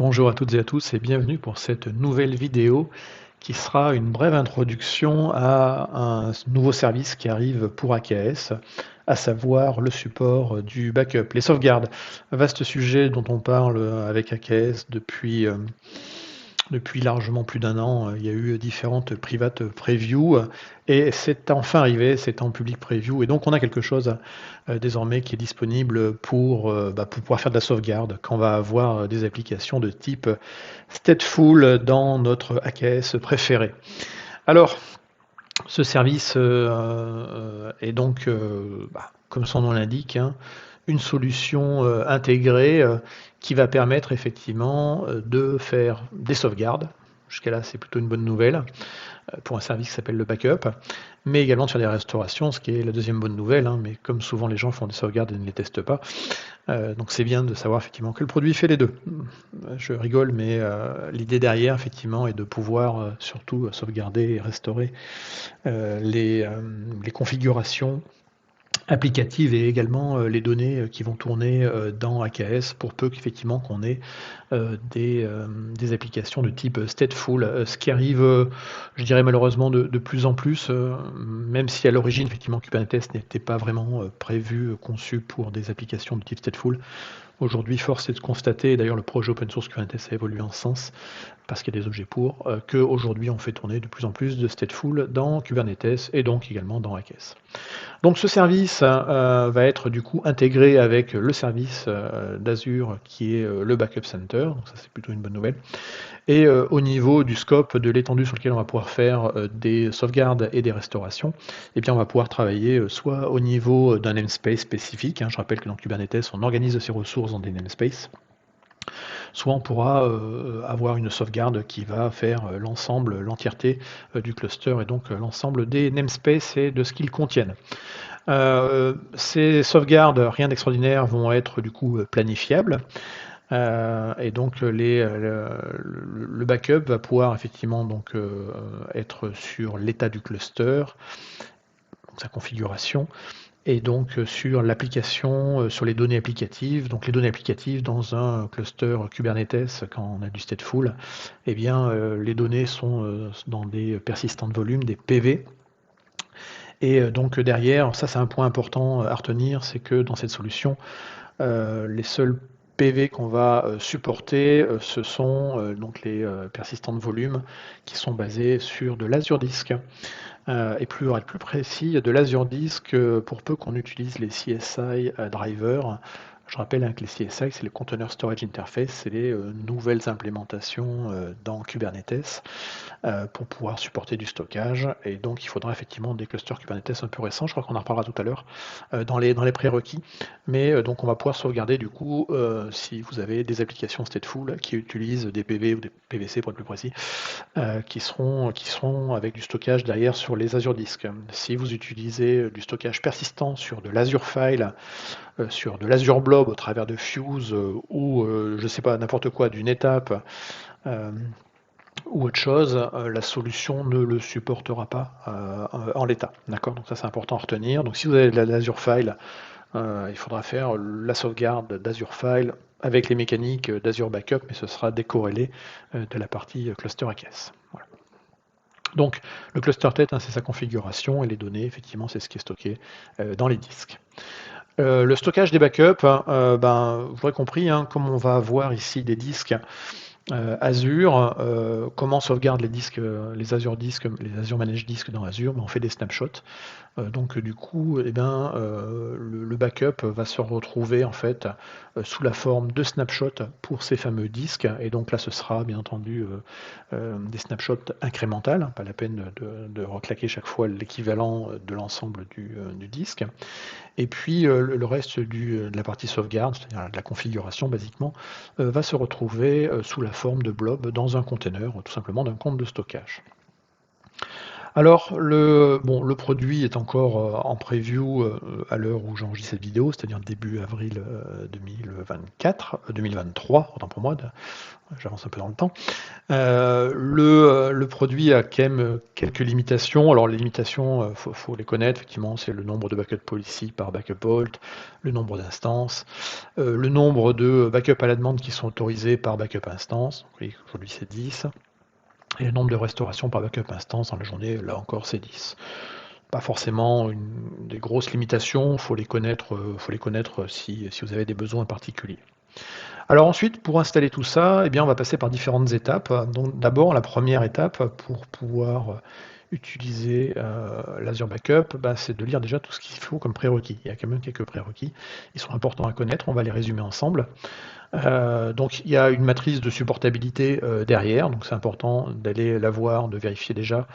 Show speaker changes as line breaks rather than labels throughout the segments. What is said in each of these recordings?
Bonjour à toutes et à tous et bienvenue pour cette nouvelle vidéo qui sera une brève introduction à un nouveau service qui arrive pour AKS, à savoir le support du backup, les sauvegardes. Un vaste sujet dont on parle avec AKS depuis largement plus d'un an. Il y a eu différentes private previews et c'est enfin arrivé, c'est en public preview et donc on a quelque chose désormais qui est disponible pour pouvoir faire de la sauvegarde quand on va avoir des applications de type stateful dans notre AKS préféré. Alors, ce service est donc, comme son nom l'indique, hein, une solution intégrée qui va permettre effectivement de faire des sauvegardes. Jusqu'à là, c'est plutôt une bonne nouvelle pour un service qui s'appelle le backup, mais également de faire des restaurations, ce qui est la deuxième bonne nouvelle, hein, mais comme souvent les gens font des sauvegardes et ne les testent pas, donc c'est bien de savoir effectivement que le produit fait les deux. Je rigole, mais l'idée derrière effectivement est de pouvoir surtout sauvegarder et restaurer les configurations applicatives et également les données qui vont tourner dans AKS pour peu qu'effectivement qu'on ait des applications de type stateful, ce qui arrive, je dirais malheureusement de plus en plus, même si à l'origine effectivement Kubernetes n'était pas vraiment prévu, conçu pour des applications de type stateful. Aujourd'hui, force est de constater, et d'ailleurs le projet open source Kubernetes a évolué en ce sens, parce qu'il y a des objets pour, qu'aujourd'hui on fait tourner de plus en plus de stateful dans Kubernetes et donc également dans AKS. Donc ce service va être du coup intégré avec le service d'Azure qui est le Backup Center, donc ça c'est plutôt une bonne nouvelle. Et au niveau du scope de l'étendue sur lequel on va pouvoir faire des sauvegardes et des restaurations, eh bien on va pouvoir travailler soit au niveau d'un namespace spécifique, hein, je rappelle que dans Kubernetes on organise ses ressources dans des namespaces, soit on pourra avoir une sauvegarde qui va faire l'ensemble, l'entièreté du cluster et donc l'ensemble des namespaces et de ce qu'ils contiennent. Ces sauvegardes, rien d'extraordinaire, vont être du coup planifiables. Et donc le backup va pouvoir effectivement donc, être sur l'état du cluster, sa configuration, et donc sur l'application, sur les données applicatives. Donc les données applicatives dans un cluster Kubernetes, quand on a du stateful, eh bien les données sont dans des persistants de volume, des PV. Et donc derrière, ça c'est un point important à retenir, c'est que dans cette solution, les seuls PV qu'on va supporter, ce sont donc les persistants de volume qui sont basés sur de l'Azure Disk. Et pour être plus précis, de l'Azure Disk, pour peu qu'on utilise les CSI drivers. Je rappelle que les CSI, c'est les Container Storage Interface, c'est les nouvelles implémentations dans Kubernetes pour pouvoir supporter du stockage. Et donc, il faudra effectivement des clusters Kubernetes un peu récents. Je crois qu'on en reparlera tout à l'heure dans les prérequis. Mais donc, on va pouvoir sauvegarder du coup si vous avez des applications stateful qui utilisent des PV ou des PVC pour être plus précis, qui seront avec du stockage derrière sur les Azure Disk. Si vous utilisez du stockage persistant sur de l'Azure File, sur de l'Azure Blob au travers de Fuse ou je ne sais pas, n'importe quoi, du NetApp ou autre chose, la solution ne le supportera pas en l'état. D'accord. Donc ça c'est important à retenir. Donc si vous avez de l'Azure File, il faudra faire la sauvegarde d'Azure File avec les mécaniques d'Azure Backup, mais ce sera décorrélé de la partie cluster AKS. Voilà. Donc le cluster tête, hein, c'est sa configuration et les données, effectivement, c'est ce qui est stocké dans les disques. Le stockage des backups, vous aurez compris, hein, comme on va avoir ici des disques Azure, comment on sauvegarde les disques, les Azure Disks, les Azure Managed Disks dans Azure, on fait des snapshots. Donc du coup, le backup va se retrouver en fait sous la forme de snapshots pour ces fameux disques. Et donc là, ce sera bien entendu des snapshots incrémentales, pas la peine de reclaquer chaque fois l'équivalent de l'ensemble du disque. Et puis le reste de la partie sauvegarde, c'est-à-dire de la configuration basiquement, va se retrouver sous la forme de blob dans un container, tout simplement d'un compte de stockage. Alors le produit est encore, en preview, à l'heure où j'enregistre cette vidéo, c'est-à-dire début avril, 2024, 2023, autant pour moi, j'avance un peu dans le temps. Le produit a quand même quelques limitations. Alors les limitations, faut les connaître, effectivement, c'est le nombre de backup policy par backup vault, le nombre d'instances, le nombre de backups à la demande qui sont autorisés par backup instance. Vous voyez qu'aujourd'hui c'est 10. Et le nombre de restaurations par backup instance dans la journée, là encore c'est 10. Pas forcément des grosses limitations, faut les connaître si vous avez des besoins particuliers. Alors ensuite, pour installer tout ça, eh bien, on va passer par différentes étapes. Donc d'abord, la première étape pour pouvoir utiliser l'Azure Backup, c'est de lire déjà tout ce qu'il faut comme prérequis. Il y a quand même quelques prérequis, ils sont importants à connaître, on va les résumer ensemble. Donc il y a une matrice de supportabilité derrière, donc c'est important d'aller la voir, de vérifier déjà.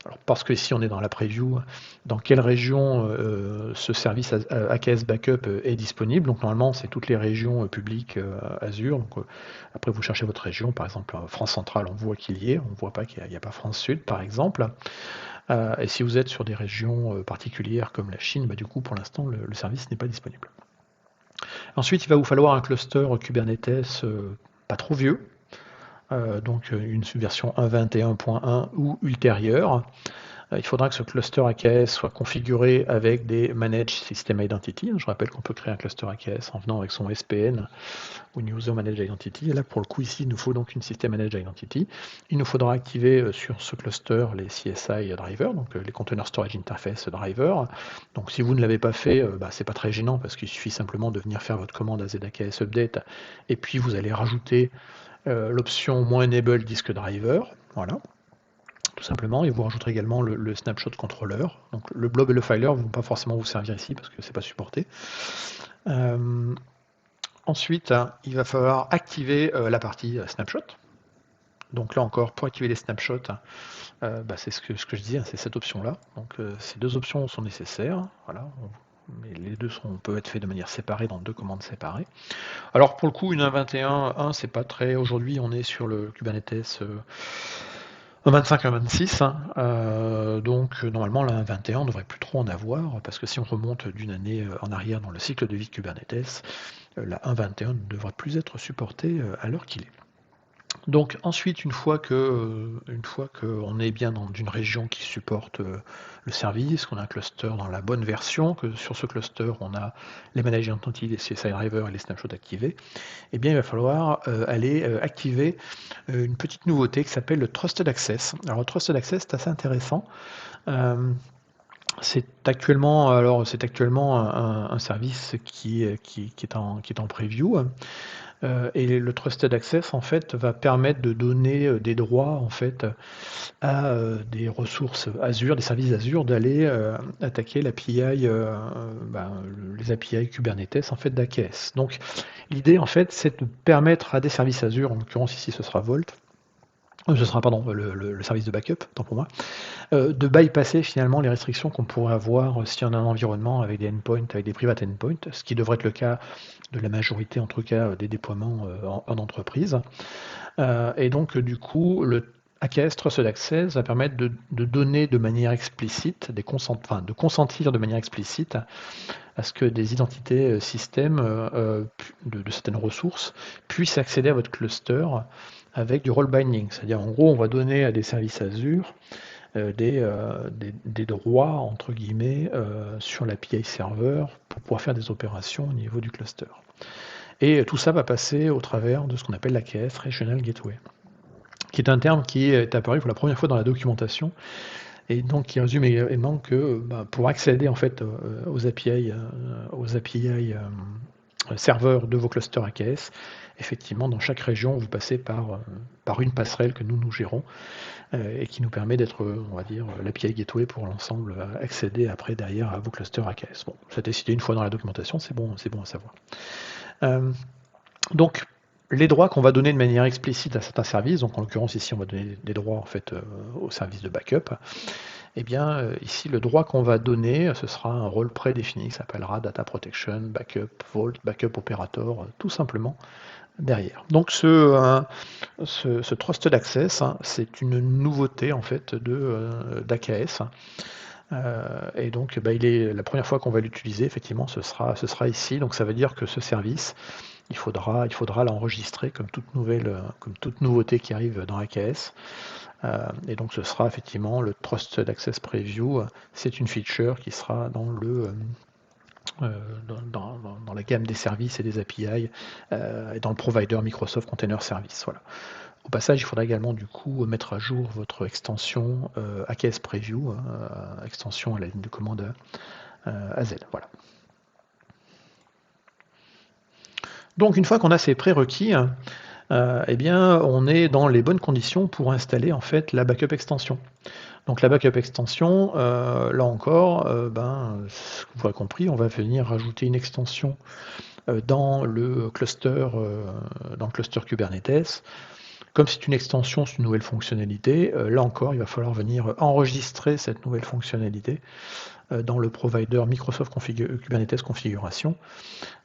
Alors, parce que ici on est dans la preview, dans quelle région ce service AKS Backup est disponible. Donc normalement c'est toutes les régions publiques Azure. Donc, après vous cherchez votre région, par exemple France centrale, on voit qu'il y est, on ne voit pas qu'il n'y a pas France Sud par exemple. Et si vous êtes sur des régions particulières comme la Chine, du coup pour l'instant le service n'est pas disponible. Ensuite, il va vous falloir un cluster Kubernetes pas trop vieux, donc une version 1.21.1 ou ultérieure. Il faudra que ce cluster AKS soit configuré avec des Managed System Identity. Je rappelle qu'on peut créer un cluster AKS en venant avec son SPN ou une User Managed Identity. Et là, pour le coup, ici, il nous faut donc une System Managed Identity. Il nous faudra activer sur ce cluster les CSI drivers, donc les Container Storage Interface drivers. Donc si vous ne l'avez pas fait, c'est pas très gênant parce qu'il suffit simplement de venir faire votre commande AZAKS Update et puis vous allez rajouter l'option -enable disk driver. Voilà, tout simplement, et vous rajouterez également le snapshot controller. Donc le blob et le filer ne vont pas forcément vous servir ici parce que c'est pas supporté. Ensuite, il va falloir activer la partie snapshot. Donc là encore, pour activer les snapshots, c'est ce que je disais, c'est cette option-là. Donc ces deux options sont nécessaires. Voilà, mais les deux peuvent être faits de manière séparée dans deux commandes séparées. Alors pour le coup, une 1.21.1, c'est pas très. Aujourd'hui, on est sur le Kubernetes 1.25, 1.26. Donc normalement, la 1.21, on ne devrait plus trop en avoir, parce que si on remonte d'une année en arrière dans le cycle de vie de Kubernetes, la 1.21 ne devrait plus être supportée à l'heure qu'il est. Donc ensuite, une fois qu'on est bien dans une région qui supporte le service, qu'on a un cluster dans la bonne version, que sur ce cluster on a les managed entities, les CSI drivers et les snapshots activés, eh bien il va falloir aller activer une petite nouveauté qui s'appelle le Trusted Access. Alors le Trusted Access, c'est assez intéressant. C'est actuellement un service qui est en preview. Et le Trusted Access en fait va permettre de donner des droits en fait à des ressources Azure, des services Azure, d'aller attaquer l'API, les API Kubernetes en fait d'AKS. Donc l'idée en fait c'est de permettre à des services Azure, en l'occurrence ici ce sera Vault, ce sera pardon le service de backup, tant pour moi, de bypasser finalement les restrictions qu'on pourrait avoir si on a un environnement avec des endpoints, avec des private endpoints, ce qui devrait être le cas de la majorité, en tout cas, des déploiements en entreprise. Et donc, du coup, le AKS Trusted Access va permettre de donner de manière explicite, de consentir de manière explicite à ce que des identités système de certaines ressources puissent accéder à votre cluster avec du role binding. C'est-à-dire, en gros, on va donner à des services Azure des droits, entre guillemets, sur l'API serveur pour pouvoir faire des opérations au niveau du cluster. Et tout ça va passer au travers de ce qu'on appelle l'AKS Regional Gateway, qui est un terme qui est apparu pour la première fois dans la documentation, et donc qui résume également que pour accéder en fait aux API serveurs de vos clusters AKS, effectivement dans chaque région vous passez par une passerelle que nous gérons et qui nous permet d'être, on va dire, l'API Gateway pour l'ensemble, accéder après derrière à vos clusters AKS. Bon, ça a été cité une fois dans la documentation, c'est bon à savoir. Donc les droits qu'on va donner de manière explicite à certains services, donc en l'occurrence ici on va donner des droits en fait au service de backup, et bien ici le droit qu'on va donner, ce sera un rôle prédéfini qui s'appellera Data Protection, Backup Vault, Backup Operator, tout simplement, derrière. Donc ce Trusted Access, hein, c'est une nouveauté en fait d'AKS. Et donc la première fois qu'on va l'utiliser, effectivement, ce sera ici. Donc ça veut dire que ce service, il faudra l'enregistrer comme toute nouveauté qui arrive dans AKS. Et donc ce sera effectivement le Trusted Access Preview. C'est une feature qui sera dans la gamme des services et des API et dans le provider Microsoft Container Service. Voilà. Au passage, il faudra également du coup mettre à jour votre extension AKS Preview, extension à la ligne de commande AZ. Voilà. Donc une fois qu'on a ces prérequis, eh bien, on est dans les bonnes conditions pour installer en fait la backup extension. Donc la backup extension, là encore, vous l'aurez compris, on va venir rajouter une extension dans le cluster Kubernetes. Comme c'est une extension, c'est une nouvelle fonctionnalité, là encore, il va falloir venir enregistrer cette nouvelle fonctionnalité dans le provider Microsoft Kubernetes Configuration.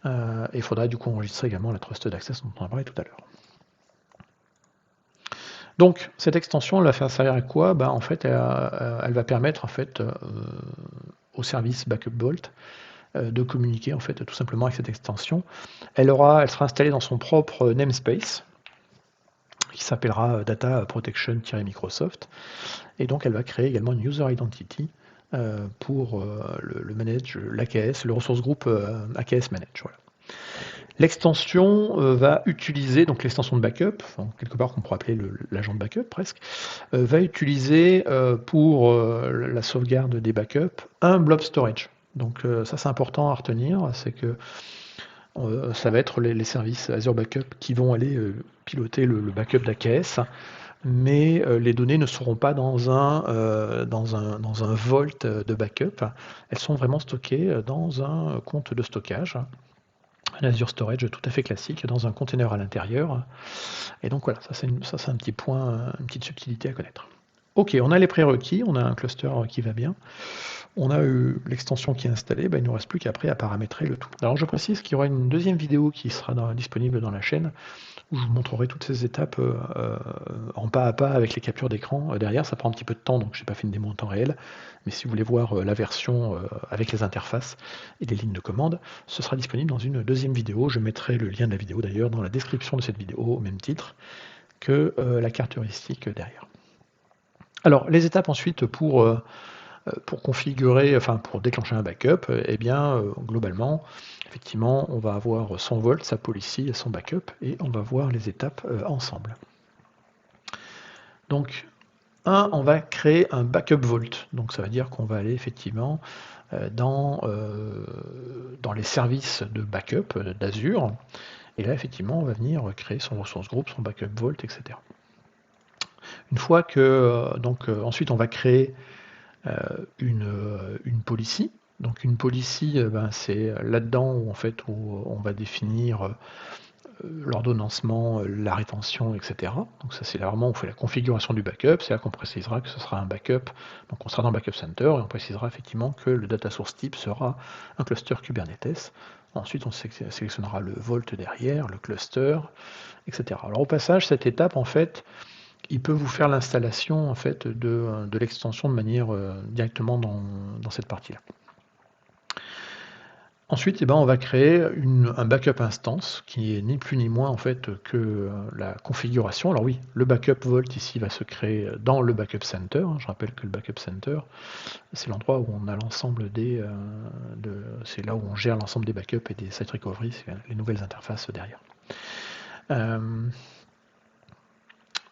Et il faudra du coup enregistrer également la Trusted Access dont on a parlé tout à l'heure. Donc cette extension, elle va faire servir à quoi? En fait, elle va permettre en fait au service Backup Vault de communiquer en fait tout simplement avec cette extension. Elle sera installée dans son propre namespace qui s'appellera Data Protection-Microsoft, et donc elle va créer également une user identity pour le manage, l'AKS, le resource group AKS manage. Voilà. L'extension va utiliser, donc l'extension de backup, quelque part qu'on pourrait appeler l'agent de backup presque, va utiliser pour la sauvegarde des backups un blob storage. Donc ça c'est important à retenir, c'est que ça va être les services Azure Backup qui vont aller piloter le backup d'AKS, mais les données ne seront pas dans un vault de backup, elles sont vraiment stockées dans un compte de stockage, un Azure Storage tout à fait classique, dans un container à l'intérieur. Et donc voilà, ça c'est un petit point, une petite subtilité à connaître. Ok, on a les prérequis, on a un cluster qui va bien, on a eu l'extension qui est installée, il ne nous reste plus qu'après à paramétrer le tout. Alors je précise qu'il y aura une deuxième vidéo qui sera disponible dans la chaîne, où je vous montrerai toutes ces étapes en pas à pas avec les captures d'écran derrière. Ça prend un petit peu de temps, donc je n'ai pas fait une démo en temps réel, mais si vous voulez voir la version avec les interfaces et les lignes de commande, ce sera disponible dans une deuxième vidéo. Je mettrai le lien de la vidéo d'ailleurs dans la description de cette vidéo, au même titre que la carte heuristique derrière. Alors les étapes ensuite pour configurer, pour déclencher un backup, globalement, effectivement, on va avoir son vault, sa policy et son backup, et on va voir les étapes ensemble. Donc, on va créer un backup vault. Donc ça veut dire qu'on va aller effectivement dans les services de backup d'Azure, et là effectivement on va venir créer son ressource group, son backup vault, etc. Une fois que ensuite on va créer une policy. Donc une policy, c'est là-dedans où on va définir l'ordonnancement, la rétention, etc. Donc ça c'est là vraiment où on fait la configuration du backup, c'est là qu'on précisera que ce sera un backup, donc on sera dans le backup center et on précisera effectivement que le data source type sera un cluster Kubernetes. Ensuite on sélectionnera le vault derrière, le cluster, etc. Alors au passage, cette étape en fait, il peut vous faire l'installation en fait de l'extension de manière directement dans cette partie-là. Ensuite, on va créer un backup instance qui est ni plus ni moins en fait que la configuration. Alors oui, le backup vault ici va se créer dans le backup center. Je rappelle que le backup center, c'est l'endroit où on a l'ensemble c'est là où on gère l'ensemble des backups et des site recovery, c'est les nouvelles interfaces derrière.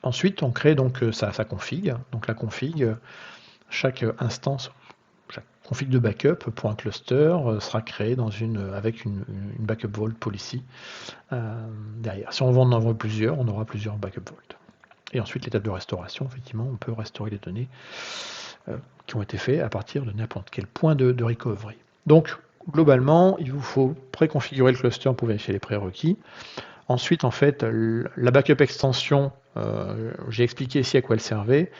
Ensuite, on crée donc sa config. Donc la config, chaque instance, chaque config de backup pour un cluster sera créé avec une backup vault policy derrière. Si on en envoie plusieurs, on aura plusieurs backup vault. Et ensuite, l'étape de restauration, effectivement, on peut restaurer les données qui ont été faites à partir de n'importe quel point de recovery. Donc, globalement, il vous faut préconfigurer le cluster pour vérifier les prérequis. Ensuite, en fait, la backup extension, j'ai expliqué ici à quoi elle servait,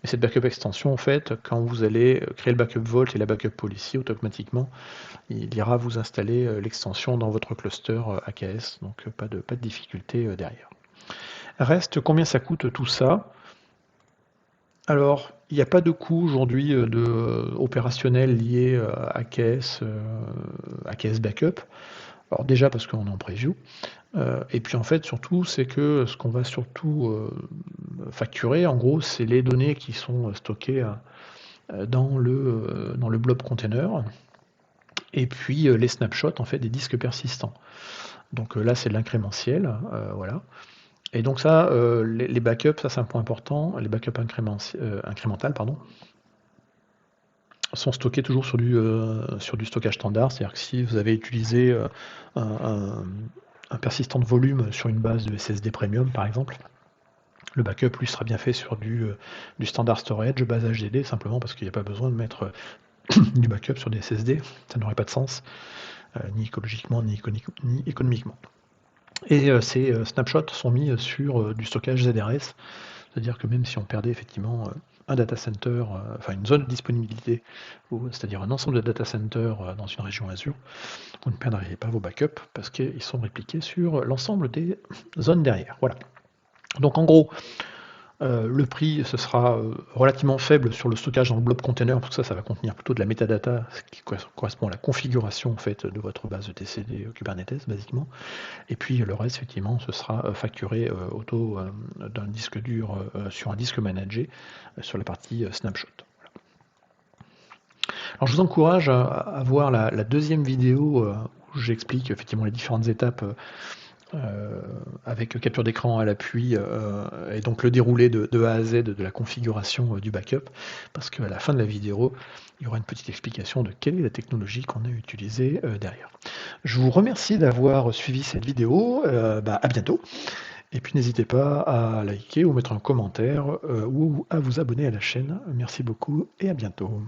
mais cette backup extension, en fait, quand vous allez créer le backup Vault et la backup policy, automatiquement, il ira vous installer l'extension dans votre cluster AKS, donc pas de difficulté derrière. Reste combien ça coûte tout ça? Alors, il n'y a pas de coût aujourd'hui opérationnel lié à AKS Backup. Alors déjà parce qu'on est en preview. Et puis en fait, surtout, c'est que ce qu'on va surtout facturer, en gros, c'est les données qui sont stockées dans le blob container. Et puis les snapshots en fait des disques persistants. Donc là, c'est de l'incrémentiel, voilà. Et donc ça, les backups, ça c'est un point important, les backups incrémentales, pardon, sont stockés toujours sur du stockage standard, c'est-à-dire que si vous avez utilisé un persistant de volume sur une base de SSD Premium, par exemple, le backup, lui, sera bien fait sur du standard storage, base HDD, simplement parce qu'il n'y a pas besoin de mettre du backup sur des SSD, ça n'aurait pas de sens, ni écologiquement, ni économiquement. Et ces snapshots sont mis sur du stockage ZRS, c'est-à-dire que même si on perdait effectivement un data center, enfin une zone de disponibilité, c'est-à-dire un ensemble de data centers dans une région Azure, vous ne perdriez pas vos backups parce qu'ils sont répliqués sur l'ensemble des zones derrière. Voilà. Donc en gros, le prix, ce sera relativement faible sur le stockage dans le blob container, parce que ça va contenir plutôt de la metadata, ce qui correspond à la configuration en fait, de votre base de TCD Kubernetes, basiquement. Et puis le reste, effectivement, ce sera facturé auto d'un disque dur sur un disque managé sur la partie snapshot. Voilà. Alors je vous encourage à voir la deuxième vidéo où j'explique effectivement les différentes étapes avec capture d'écran à l'appui et donc le déroulé de A à Z de la configuration du backup, parce qu'à la fin de la vidéo, il y aura une petite explication de quelle est la technologie qu'on a utilisée derrière. Je vous remercie d'avoir suivi cette vidéo, à bientôt, et puis n'hésitez pas à liker ou mettre un commentaire ou à vous abonner à la chaîne. Merci beaucoup et à bientôt.